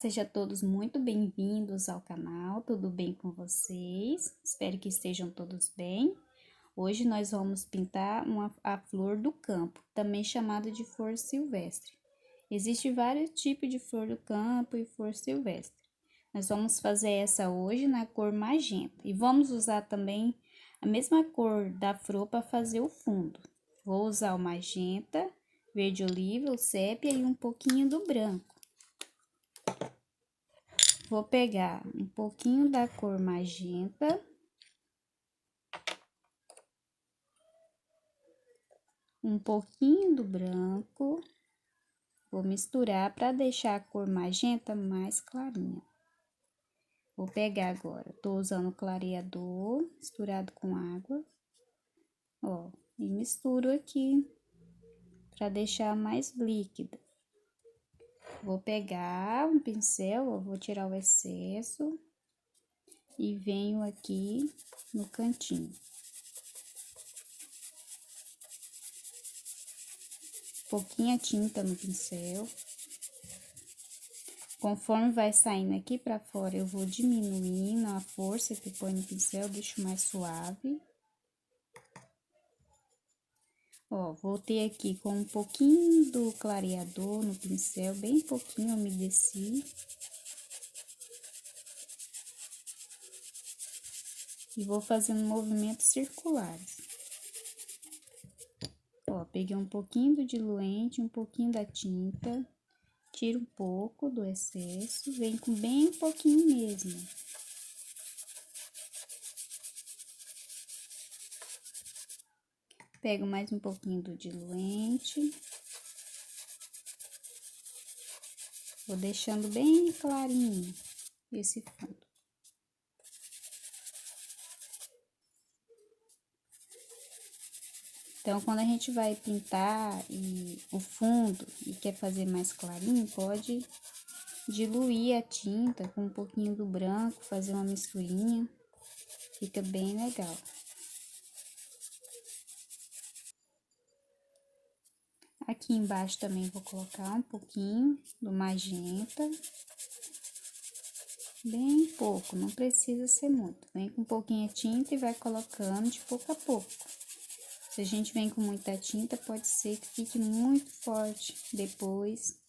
Sejam todos muito bem-vindos ao canal, tudo bem com vocês? Espero que estejam todos bem. Hoje nós vamos pintar a flor do campo, também chamada de flor silvestre. Existem vários tipos de flor do campo e flor silvestre. Nós vamos fazer essa hoje na cor magenta e vamos usar também a mesma cor da flor para fazer o fundo. Vou usar o magenta, verde oliva, o sépia e um pouquinho do branco. Vou pegar um pouquinho da cor magenta, um pouquinho do branco, vou misturar para deixar a cor magenta mais clarinha. Vou pegar agora, tô usando clareador misturado com água, ó, e misturo aqui para deixar mais líquida. Vou pegar um pincel, eu vou tirar o excesso e venho aqui no cantinho. Pouquinha tinta no pincel. Conforme vai saindo aqui pra fora, eu vou diminuindo a força que põe no pincel, deixo mais suave. Ó, voltei aqui com um pouquinho do clareador no pincel, bem pouquinho, umedeci. E vou fazendo movimentos circulares. Ó, peguei um pouquinho do diluente, um pouquinho da tinta, tiro um pouco do excesso, vem com bem pouquinho mesmo. Pego mais um pouquinho do diluente. Vou deixando bem clarinho esse fundo. Então, quando a gente vai pintar o fundo e quer fazer mais clarinho, pode diluir a tinta com um pouquinho do branco, fazer uma misturinha, fica bem legal. Aqui embaixo também vou colocar um pouquinho do magenta, bem pouco, não precisa ser muito. Vem com um pouquinho de tinta e vai colocando de pouco a pouco. Se a gente vem com muita tinta, pode ser que fique muito forte depois,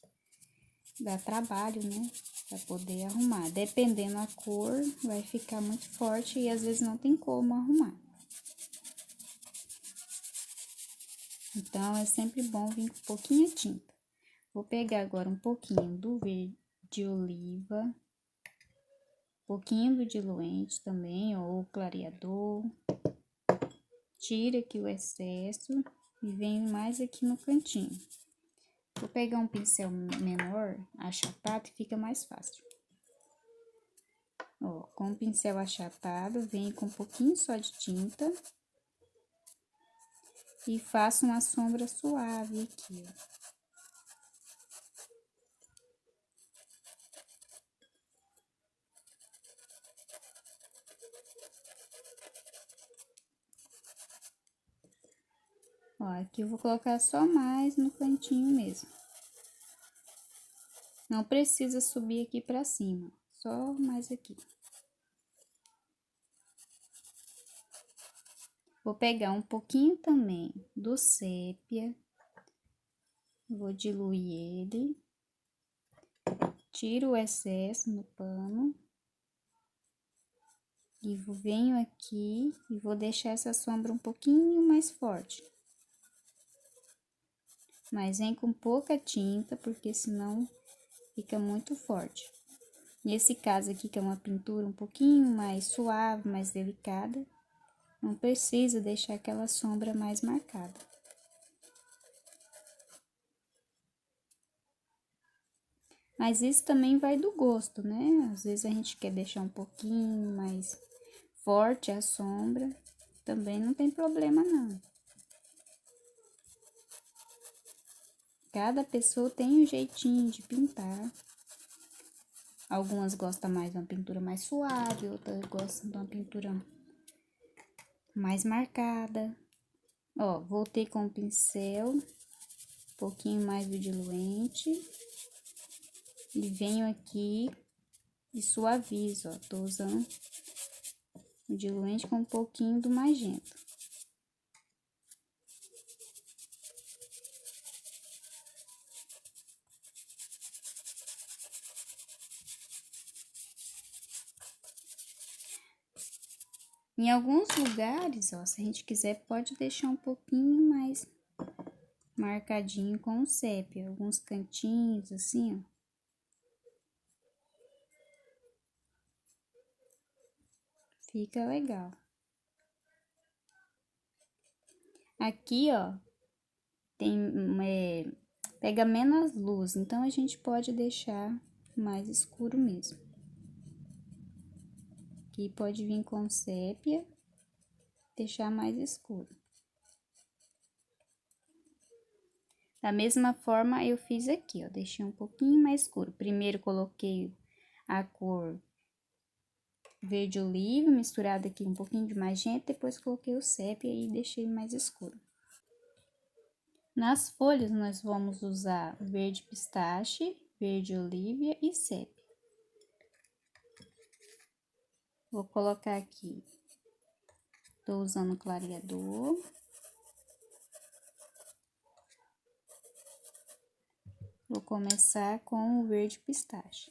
dá trabalho, né? Pra poder arrumar. Dependendo da cor, vai ficar muito forte e às vezes não tem como arrumar. Então, é sempre bom vir com pouquinho de tinta. Vou pegar agora um pouquinho do verde oliva, um pouquinho do diluente também, ou clareador. Tira aqui o excesso e venho mais aqui no cantinho. Vou pegar um pincel menor, achatado, e fica mais fácil. Ó, com o pincel achatado, venho com um pouquinho só de tinta. E faço uma sombra suave aqui, ó. Ó, aqui eu vou colocar só mais no cantinho mesmo. Não precisa subir aqui pra cima, só mais aqui. Vou pegar um pouquinho também do sépia, vou diluir ele, tiro o excesso no pano. E venho aqui e vou deixar essa sombra um pouquinho mais forte. Mas vem com pouca tinta, porque senão fica muito forte. Nesse caso aqui, que é uma pintura um pouquinho mais suave, mais delicada, não precisa deixar aquela sombra mais marcada. Mas isso também vai do gosto, né? Às vezes a gente quer deixar um pouquinho mais forte a sombra, também não tem problema não. Cada pessoa tem um jeitinho de pintar. Algumas gostam mais de uma pintura mais suave, outras gostam de uma pintura mais marcada. Ó, voltei com o pincel, um pouquinho mais do diluente. E venho aqui e suavizo, ó. Tô usando o diluente com um pouquinho do magenta. Em alguns lugares, ó, se a gente quiser, pode deixar um pouquinho mais marcadinho com o sépia, alguns cantinhos assim, ó. Fica legal. Aqui, ó, tem, pega menos luz, então a gente pode deixar mais escuro mesmo. Aqui pode vir com sépia, deixar mais escuro. Da mesma forma, eu fiz aqui, ó, deixei um pouquinho mais escuro. Primeiro coloquei a cor verde oliva, misturada aqui um pouquinho de magenta, depois coloquei o sépia e deixei mais escuro. Nas folhas, nós vamos usar verde pistache, verde oliva e sépia. Vou colocar aqui, tô usando clareador. Vou começar com o verde pistache.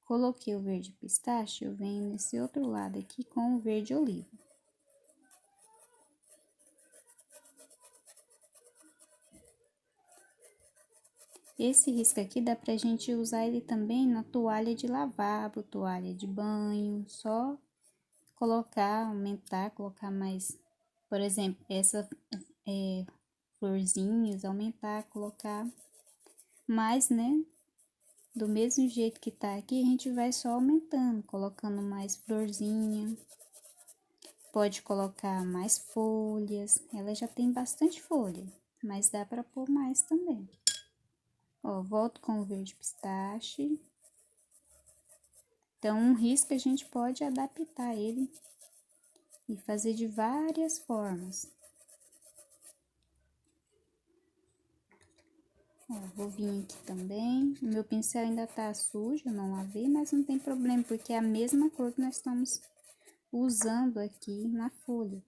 Coloquei o verde pistache, eu venho nesse outro lado aqui com o verde oliva. Esse risco aqui dá pra gente usar ele também na toalha de lavabo, toalha de banho, só colocar, aumentar, colocar mais, por exemplo, essa florzinhas, aumentar, colocar mais, né? Do mesmo jeito que tá aqui, a gente vai só aumentando, colocando mais florzinha. Pode colocar mais folhas, ela já tem bastante folha, mas dá pra pôr mais também. Ó, volto com o verde pistache. Então, um risco a gente pode adaptar ele e fazer de várias formas. Ó, vou vir aqui também. O meu pincel ainda tá sujo, não lavei, mas não tem problema, porque é a mesma cor que nós estamos usando aqui na folha.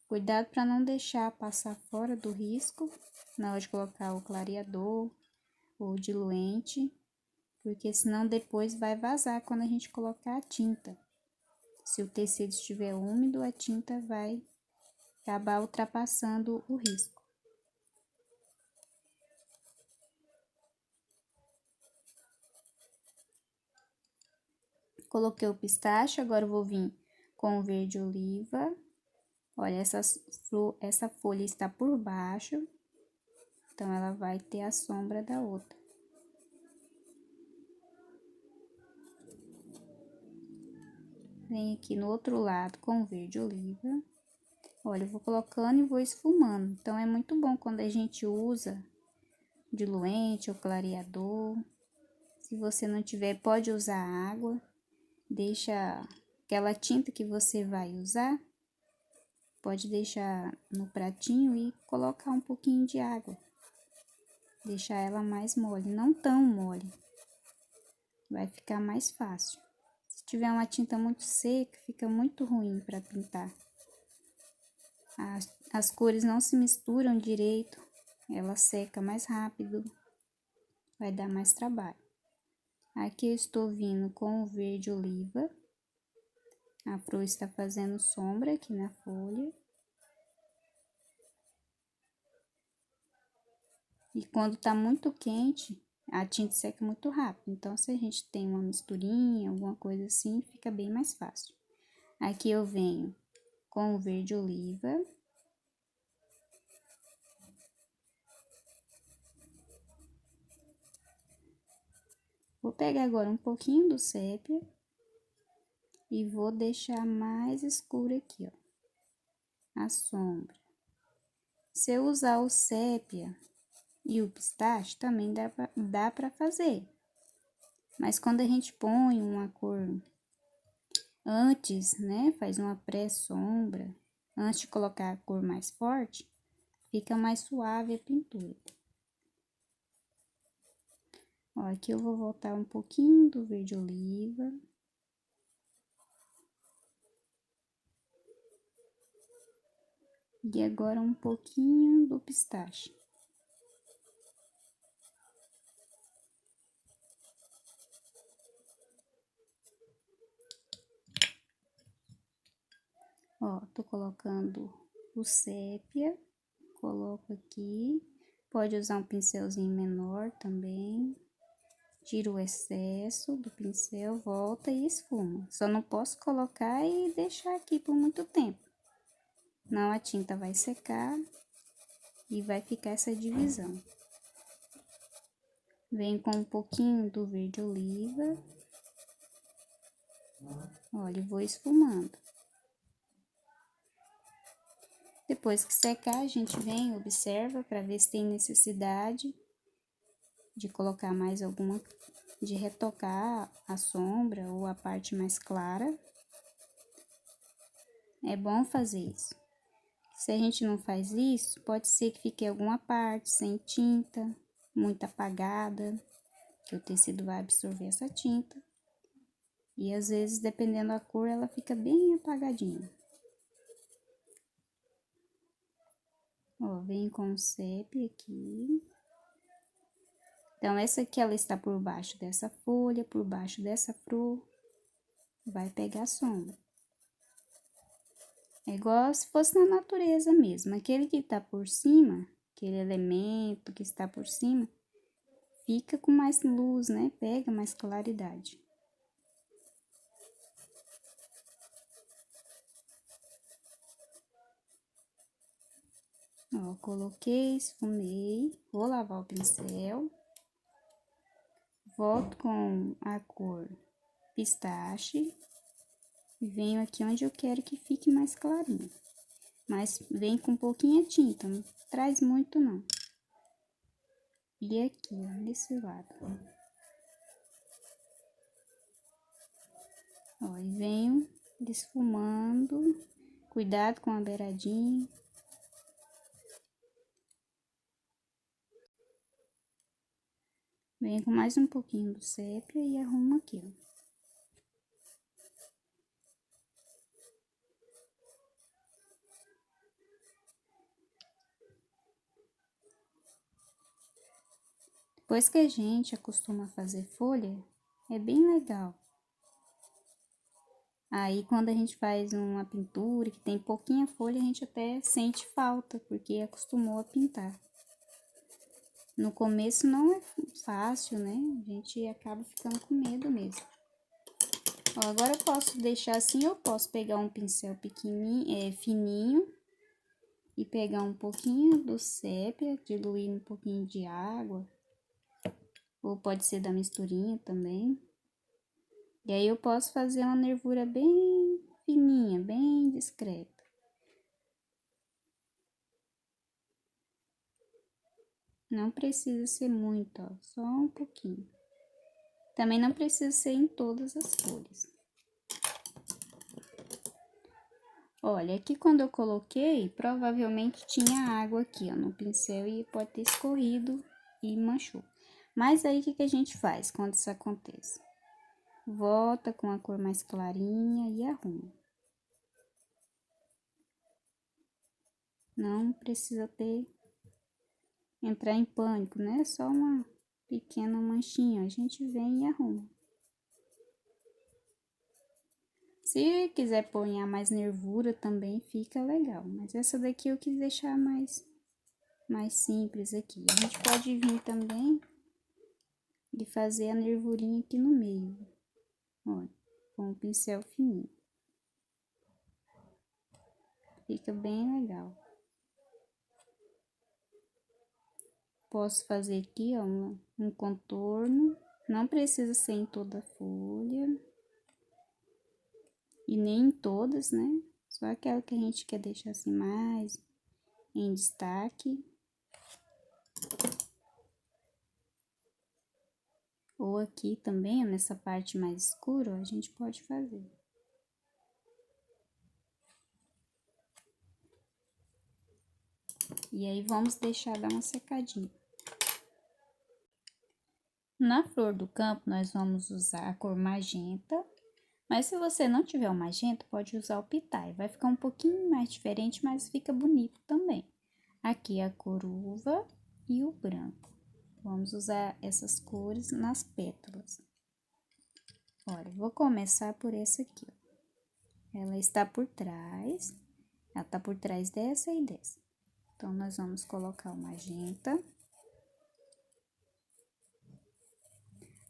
Cuidado para não deixar passar fora do risco na hora de colocar o clareador ou diluente, porque senão depois vai vazar quando a gente colocar a tinta. Se o tecido estiver úmido, a tinta vai acabar ultrapassando o risco. Coloquei o pistache, agora eu vou vir com o verde oliva. Olha, essa folha está por baixo, então ela vai ter a sombra da outra. Vem aqui no outro lado com o verde oliva. Olha, eu vou colocando e vou esfumando. Então, é muito bom quando a gente usa diluente ou clareador. Se você não tiver, pode usar água. Deixa aquela tinta que você vai usar, pode deixar no pratinho e colocar um pouquinho de água. Deixar ela mais mole, não tão mole. Vai ficar mais fácil. Se tiver uma tinta muito seca, fica muito ruim para pintar. As cores não se misturam direito, ela seca mais rápido, vai dar mais trabalho. Aqui eu estou vindo com o verde oliva. A flor está fazendo sombra aqui na folha. E quando tá muito quente, a tinta seca muito rápido. Então, se a gente tem uma misturinha, alguma coisa assim, fica bem mais fácil. Aqui eu venho com o verde oliva. Vou pegar agora um pouquinho do sépia e vou deixar mais escuro aqui, ó, a sombra. Se eu usar o sépia e o pistache, também dá pra fazer. Mas quando a gente põe uma cor antes, né, faz uma pré-sombra, antes de colocar a cor mais forte, fica mais suave a pintura. Ó, aqui eu vou voltar um pouquinho do verde oliva. E agora um pouquinho do pistache. Ó, tô colocando o sépia, coloco aqui. Pode usar um pincelzinho menor também. Tiro o excesso do pincel, volta e esfuma. Só não posso colocar e deixar aqui por muito tempo. Não, a tinta vai secar e vai ficar essa divisão. Venho com um pouquinho do verde oliva. Olha, vou esfumando. Depois que secar, a gente vem, observa para ver se tem necessidade de colocar mais alguma, de retocar a sombra ou a parte mais clara. É bom fazer isso. Se a gente não faz isso, pode ser que fique alguma parte sem tinta, muito apagada, que o tecido vai absorver essa tinta. E às vezes, dependendo da cor, ela fica bem apagadinha. Ó, vem com o sépia aqui. Então, essa aqui, ela está por baixo dessa folha, por baixo dessa flor. Vai pegar sombra. É igual se fosse na natureza mesmo. Aquele que tá por cima, aquele elemento que está por cima, fica com mais luz, né? Pega mais claridade. Ó, coloquei, esfumei, vou lavar o pincel. Volto com a cor pistache e venho aqui onde eu quero que fique mais clarinho. Mas vem com pouquinha tinta, não traz muito não. E aqui, ó, desse lado. Ó, e venho desfumando, cuidado com a beiradinha. Venho com mais um pouquinho do sépia e arrumo aqui, ó. Depois que a gente acostuma a fazer folha, é bem legal. Aí, quando a gente faz uma pintura que tem pouquinha folha, a gente até sente falta, porque acostumou a pintar. No começo não é fácil, né? A gente acaba ficando com medo mesmo. Ó, agora eu posso deixar assim, eu posso pegar um pincel pequenininho, fininho, e pegar um pouquinho do sépia, diluir um pouquinho de água, ou pode ser da misturinha também. E aí eu posso fazer uma nervura bem fininha, bem discreta. Não precisa ser muito, ó, só um pouquinho. Também não precisa ser em todas as folhas. Olha, aqui quando eu coloquei, provavelmente tinha água aqui, ó, no pincel e pode ter escorrido e manchou. Mas aí, o que a gente faz quando isso acontece? Volta com a cor mais clarinha e arruma. Não precisa entrar em pânico, né? Só uma pequena manchinha, a gente vem e arruma. Se quiser pôr mais nervura também fica legal, mas essa daqui eu quis deixar mais simples aqui. A gente pode vir também e fazer a nervurinha aqui no meio, olha, com o pincel fininho. Fica bem legal. Posso fazer aqui, ó, um contorno, não precisa ser em toda a folha. E nem em todas, né? Só aquela que a gente quer deixar assim mais em destaque. Ou aqui também, nessa parte mais escura, a gente pode fazer. E aí, vamos deixar dar uma secadinha. Na flor do campo, nós vamos usar a cor magenta. Mas se você não tiver o magenta, pode usar o pitai. Vai ficar um pouquinho mais diferente, mas fica bonito também. Aqui a cor uva e o branco. Vamos usar essas cores nas pétalas. Olha, vou começar por essa aqui, ó. Ela está por trás. Ela tá por trás dessa e dessa. Então, nós vamos colocar o magenta.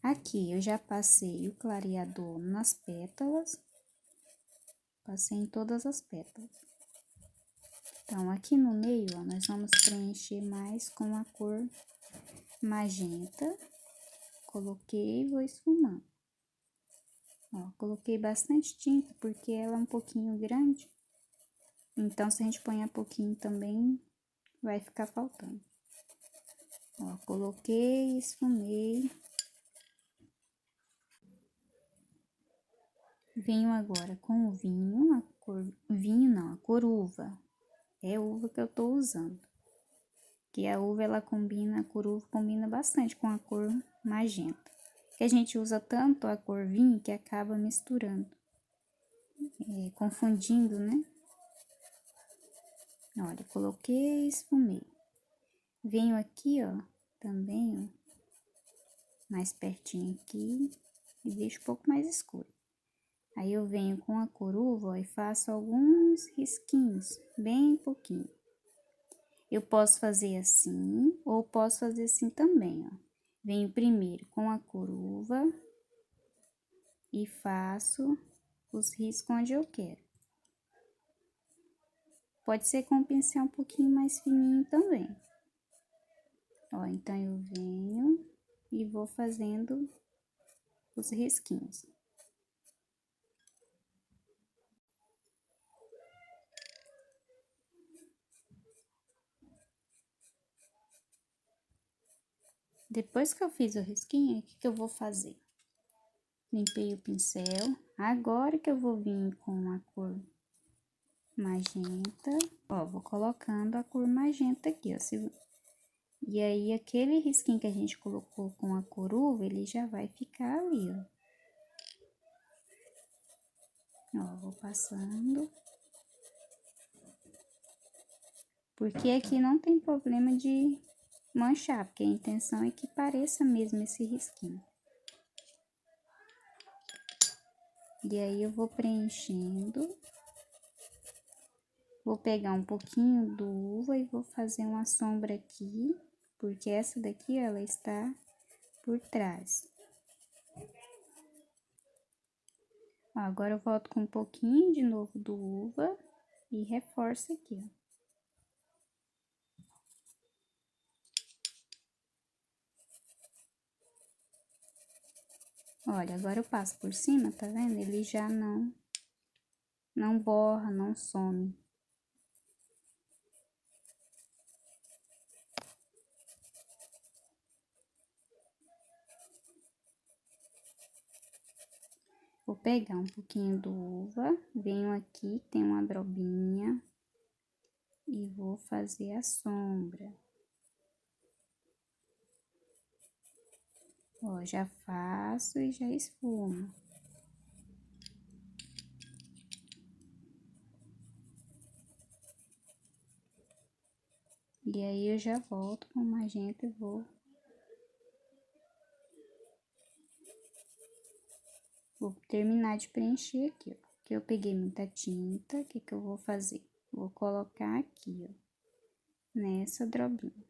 Aqui, eu já passei o clareador nas pétalas. Passei em todas as pétalas. Então, aqui no meio, ó, nós vamos preencher mais com a cor magenta. Coloquei e vou esfumando. Ó, coloquei bastante tinta, porque ela é um pouquinho grande. Então, se a gente põe pouquinho também, vai ficar faltando. Ó, coloquei, esfumei. Venho agora com o vinho, a cor... Vinho não, a cor uva. É uva que eu tô usando. Que a uva, ela combina, a cor uva combina bastante com a cor magenta. Que a gente usa tanto a cor vinho que acaba misturando. Confundindo, né? Olha, coloquei, esfumei. Venho aqui, ó, também, ó, mais pertinho aqui, e deixo um pouco mais escuro. Aí, eu venho com a cor uva, ó, e faço alguns risquinhos, bem pouquinho. Eu posso fazer assim, ou posso fazer assim também, ó. Venho primeiro com a cor uva e faço os riscos onde eu quero. Pode ser com um pincel um pouquinho mais fininho também. Ó, então, eu venho e vou fazendo os risquinhos. Depois que eu fiz o risquinho, o que eu vou fazer? Limpei o pincel. Agora que eu vou vir com a cor magenta, ó, vou colocando a cor magenta aqui, ó. E aí, aquele risquinho que a gente colocou com a cor uva, ele já vai ficar ali, ó. Ó, vou passando. Porque aqui não tem problema de manchar, porque a intenção é que pareça mesmo esse risquinho. E aí, eu vou preenchendo. Vou pegar um pouquinho do uva e vou fazer uma sombra aqui, porque essa daqui, ela está por trás. Ó, agora eu volto com um pouquinho de novo do uva e reforço aqui, ó. Olha, agora eu passo por cima, tá vendo? Ele já não borra, não some. Vou pegar um pouquinho do uva, venho aqui, tem uma drobinha, e vou fazer a sombra. Ó, já faço e já esfumo. E aí, eu já volto com o magenta e vou terminar de preencher aqui, ó. Que eu peguei muita tinta, o que eu vou fazer? Vou colocar aqui, ó, nessa drobinha.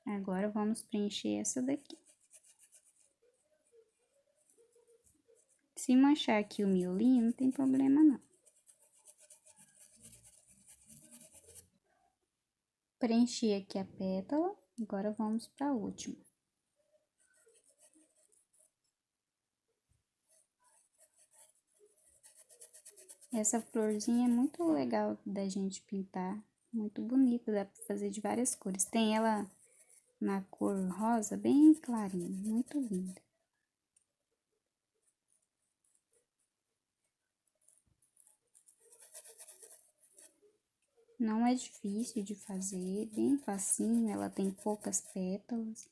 Agora, vamos preencher essa daqui. Se manchar aqui o miolinho, não tem problema não. Preenchi aqui a pétala, agora vamos para a última. Essa florzinha é muito legal da gente pintar, muito bonita, dá para fazer de várias cores. Tem ela na cor rosa bem clarinho, muito linda. Não é difícil de fazer, bem facinho, ela tem poucas pétalas.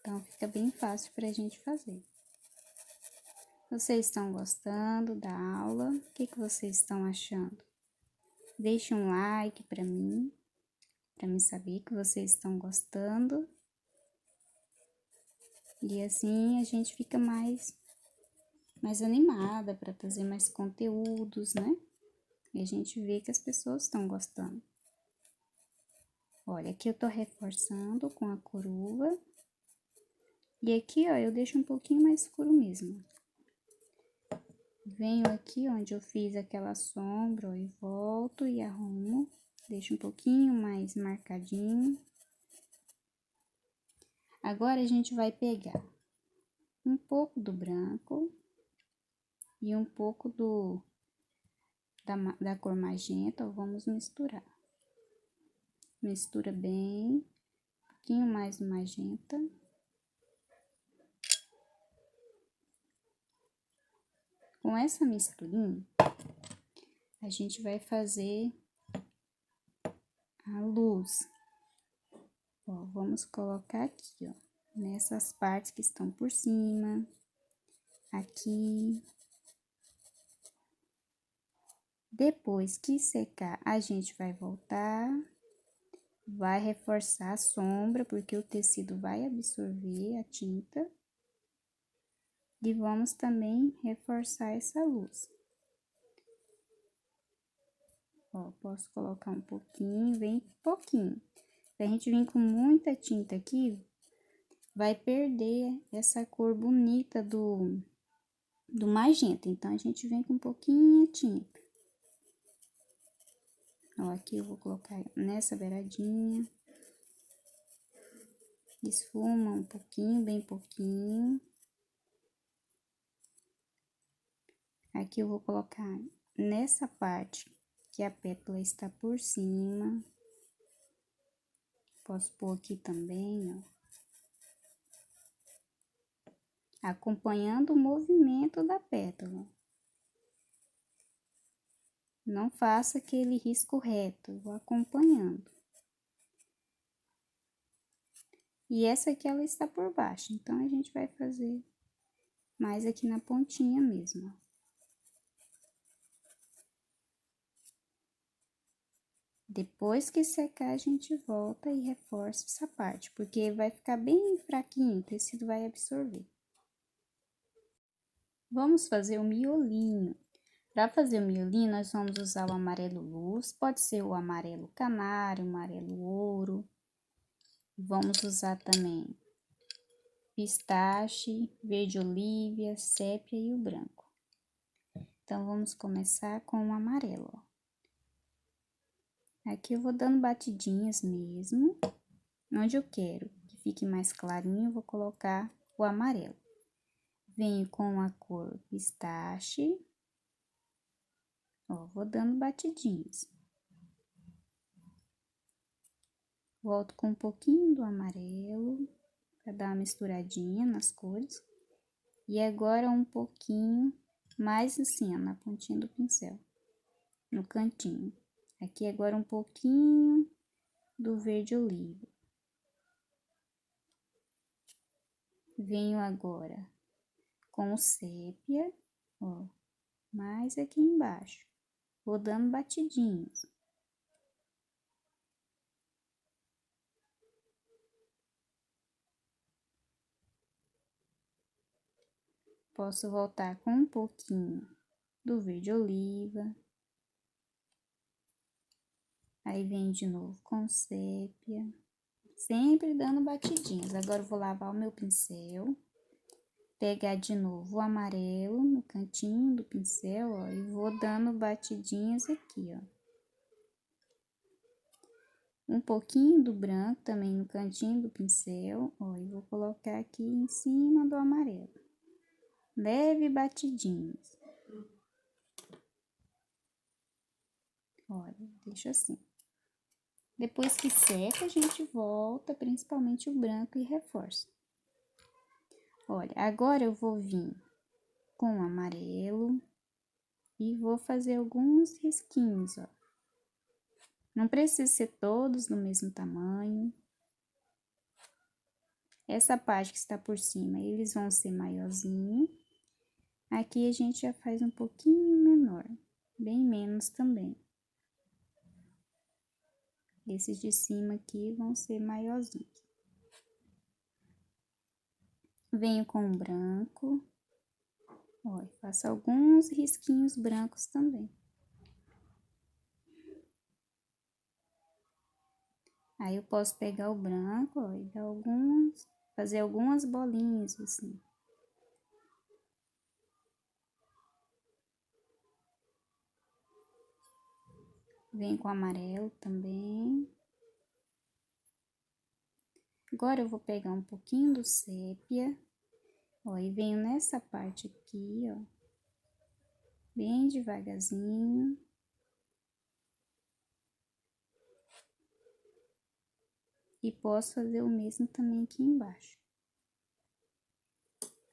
Então, fica bem fácil pra gente fazer. Vocês estão gostando da aula? O que vocês estão achando? Deixe um like pra mim saber que vocês estão gostando. E assim a gente fica mais animada para trazer mais conteúdos, né? E a gente vê que as pessoas estão gostando. Olha, aqui eu tô reforçando com a cor uva. E aqui, ó, eu deixo um pouquinho mais escuro mesmo. Venho aqui onde eu fiz aquela sombra, ó, e volto e arrumo. Deixo um pouquinho mais marcadinho. Agora, a gente vai pegar um pouco do branco e um pouco da cor magenta, ó, vamos misturar. Mistura bem, um pouquinho mais do magenta. Com essa misturinha, a gente vai fazer a luz. Ó, vamos colocar aqui, ó, nessas partes que estão por cima, aqui. Depois que secar, a gente vai voltar, vai reforçar a sombra, porque o tecido vai absorver a tinta. E vamos também reforçar essa luz. Ó, posso colocar um pouquinho, bem pouquinho. Se a gente vir com muita tinta aqui, vai perder essa cor bonita do magenta. Então, a gente vem com um pouquinho de tinta. Ó, aqui eu vou colocar nessa beiradinha. Esfuma um pouquinho, bem pouquinho. Aqui eu vou colocar nessa parte que a pétala está por cima. Posso pôr aqui também, ó. Acompanhando o movimento da pétala. Não faça aquele risco reto, vou acompanhando. E essa aqui, ela está por baixo, então a gente vai fazer mais aqui na pontinha mesmo, ó. Depois que secar, a gente volta e reforça essa parte, porque vai ficar bem fraquinho, o tecido vai absorver. Vamos fazer o miolinho. Para fazer o miolinho, nós vamos usar o amarelo luz, pode ser o amarelo canário, o amarelo ouro. Vamos usar também pistache, verde olívia, sépia e o branco. Então, vamos começar com o amarelo, ó. Aqui eu vou dando batidinhas mesmo. Onde eu quero que fique mais clarinho, eu vou colocar o amarelo. Venho com a cor pistache. Ó, vou dando batidinhas. Volto com um pouquinho do amarelo, para dar uma misturadinha nas cores. E agora um pouquinho mais assim, ó, na pontinha do pincel, no cantinho. Aqui agora um pouquinho do verde oliva. Venho agora com o sépia, ó, mais aqui embaixo. Vou dando batidinhos. Posso voltar com um pouquinho do verde oliva. Aí, vem de novo com sépia. Sempre dando batidinhas. Agora, eu vou lavar o meu pincel. Pegar de novo o amarelo no cantinho do pincel, ó. E vou dando batidinhas aqui, ó. Um pouquinho do branco também no cantinho do pincel, ó. E vou colocar aqui em cima do amarelo. Leve batidinhas. Olha, deixa assim. Depois que seca, a gente volta, principalmente o branco, e reforça. Olha, agora eu vou vir com o amarelo e vou fazer alguns risquinhos, ó. Não precisa ser todos do mesmo tamanho. Essa parte que está por cima, eles vão ser maiorzinho. Aqui a gente já faz um pouquinho menor, bem menos também. Esses de cima aqui vão ser maiorzinhos. Venho com o branco. Ó, faço alguns risquinhos brancos também. Aí eu posso pegar o branco, ó, e dar fazer algumas bolinhas assim. Venho com o amarelo também. Agora eu vou pegar um pouquinho do sépia, ó, e venho nessa parte aqui, ó, bem devagarzinho. E posso fazer o mesmo também aqui embaixo.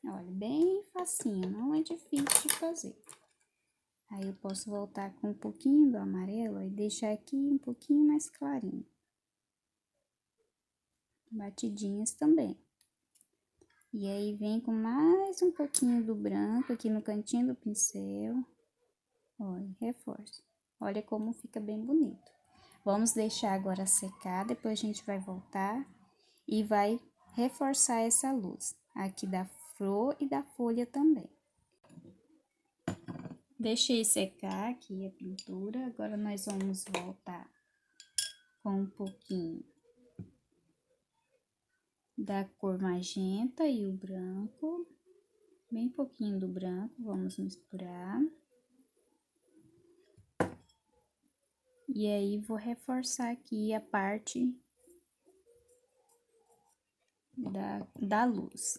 Olha, bem facinho, não é difícil de fazer. Aí eu posso voltar com um pouquinho do amarelo e deixar aqui um pouquinho mais clarinho. Batidinhas também. E aí vem com mais um pouquinho do branco aqui no cantinho do pincel. Olha, reforço. Olha como fica bem bonito. Vamos deixar agora secar, depois a gente vai voltar e vai reforçar essa luz aqui da flor e da folha também. Deixei secar aqui a pintura, agora nós vamos voltar com um pouquinho da cor magenta e o branco, bem pouquinho do branco, vamos misturar. E aí, vou reforçar aqui a parte da luz.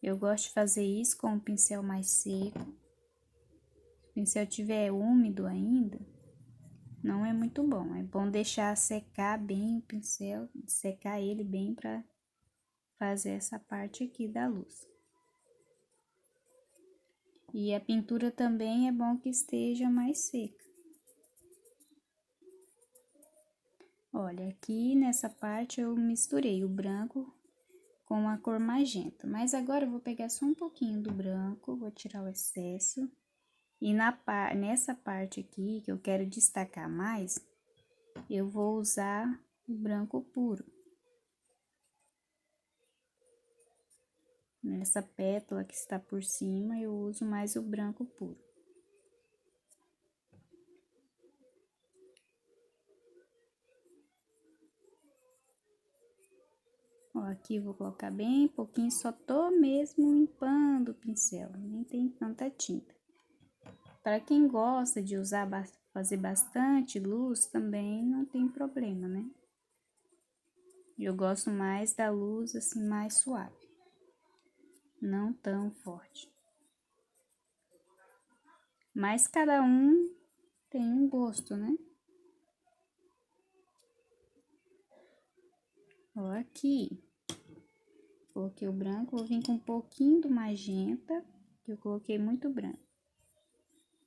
Eu gosto de fazer isso com o pincel mais seco. Se o pincel tiver úmido ainda, não é muito bom. É bom deixar secar bem o pincel, secar ele bem para fazer essa parte aqui da luz. E a pintura também é bom que esteja mais seca. Olha, aqui nessa parte eu misturei o branco com a cor magenta, mas agora eu vou pegar só um pouquinho do branco, vou tirar o excesso. E nessa parte aqui, que eu quero destacar mais, eu vou usar o branco puro. Nessa pétala que está por cima, eu uso mais o branco puro. Ó, aqui vou colocar bem pouquinho, só tô mesmo limpando o pincel, nem tem tanta tinta. Para quem gosta de fazer bastante luz, também não tem problema, né? Eu gosto mais da luz assim, mais suave, não tão forte. Mas cada um tem um gosto, né? Ó, aqui, coloquei o branco, vou vir com um pouquinho do magenta, que eu coloquei muito branco.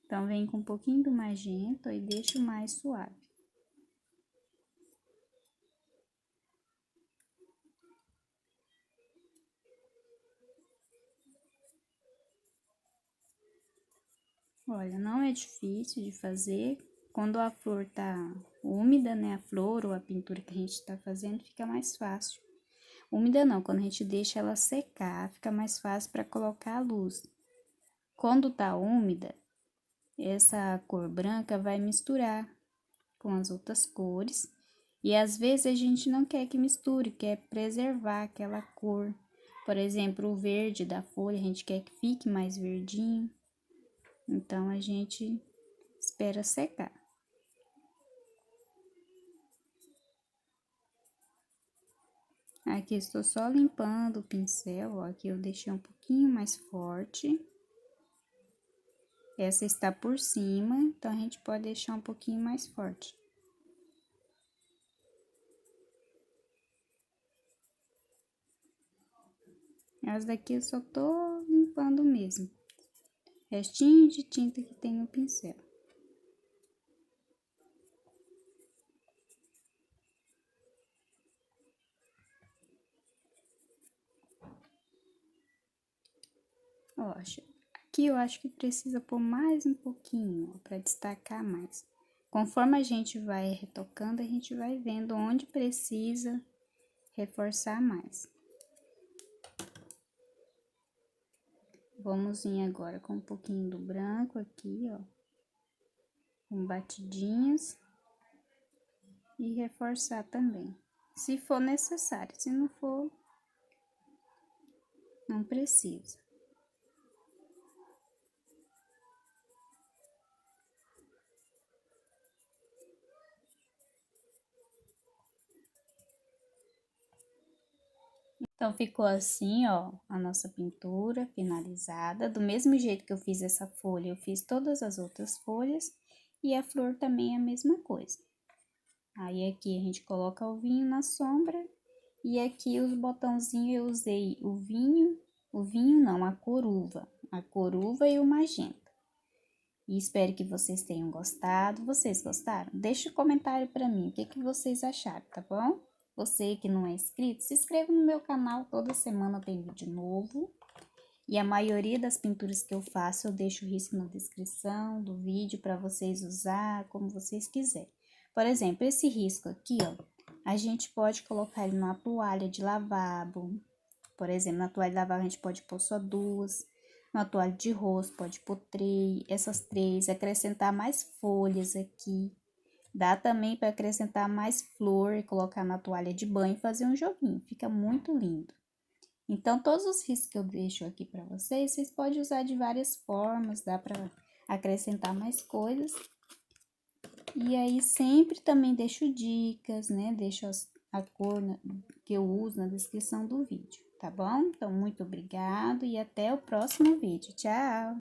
Então, vem com um pouquinho do magenta e deixo mais suave. Olha, não é difícil de fazer. Quando a flor tá úmida, né, a flor ou a pintura que a gente tá fazendo, fica mais fácil. Úmida não, quando a gente deixa ela secar, fica mais fácil para colocar a luz. Quando tá úmida, essa cor branca vai misturar com as outras cores. E às vezes a gente não quer que misture, quer preservar aquela cor. Por exemplo, o verde da folha, a gente quer que fique mais verdinho. Então, a gente espera secar. Aqui estou só limpando o pincel, ó, aqui eu deixei um pouquinho mais forte. Essa está por cima, então a gente pode deixar um pouquinho mais forte. As daqui eu só tô limpando mesmo. Restinho de tinta que tem no pincel. Ó, aqui eu acho que precisa pôr mais um pouquinho, ó, pra destacar mais. Conforme a gente vai retocando, a gente vai vendo onde precisa reforçar mais. Vamos vir agora com um pouquinho do branco aqui, ó. Com batidinhas. E reforçar também, se for necessário. Se não for, não precisa. Então, ficou assim, ó, a nossa pintura finalizada. Do mesmo jeito que eu fiz essa folha, eu fiz todas as outras folhas. E a flor também é a mesma coisa. Aí, aqui a gente coloca o vinho na sombra. E aqui os botãozinhos eu usei o vinho não, a coruva e o magenta. E espero que vocês tenham gostado. Vocês gostaram? Deixa um comentário para mim, o que que vocês acharam, tá bom? Você que não é inscrito, se inscreva no meu canal, toda semana tem vídeo novo. E a maioria das pinturas que eu faço, eu deixo o risco na descrição do vídeo para vocês usar como vocês quiserem. Por exemplo, esse risco aqui, ó, a gente pode colocar ele numa toalha de lavabo. Por exemplo, na toalha de lavabo a gente pode pôr só duas. Na toalha de rosto pode pôr três, essas três, acrescentar mais folhas aqui. Dá também para acrescentar mais flor e colocar na toalha de banho e fazer um joguinho. Fica muito lindo. Então, todos os riscos que eu deixo aqui para vocês, vocês podem usar de várias formas, dá para acrescentar mais coisas. E aí, sempre também deixo dicas, né? Deixo a cor que eu uso na descrição do vídeo, tá bom? Então, muito obrigado e até o próximo vídeo. Tchau!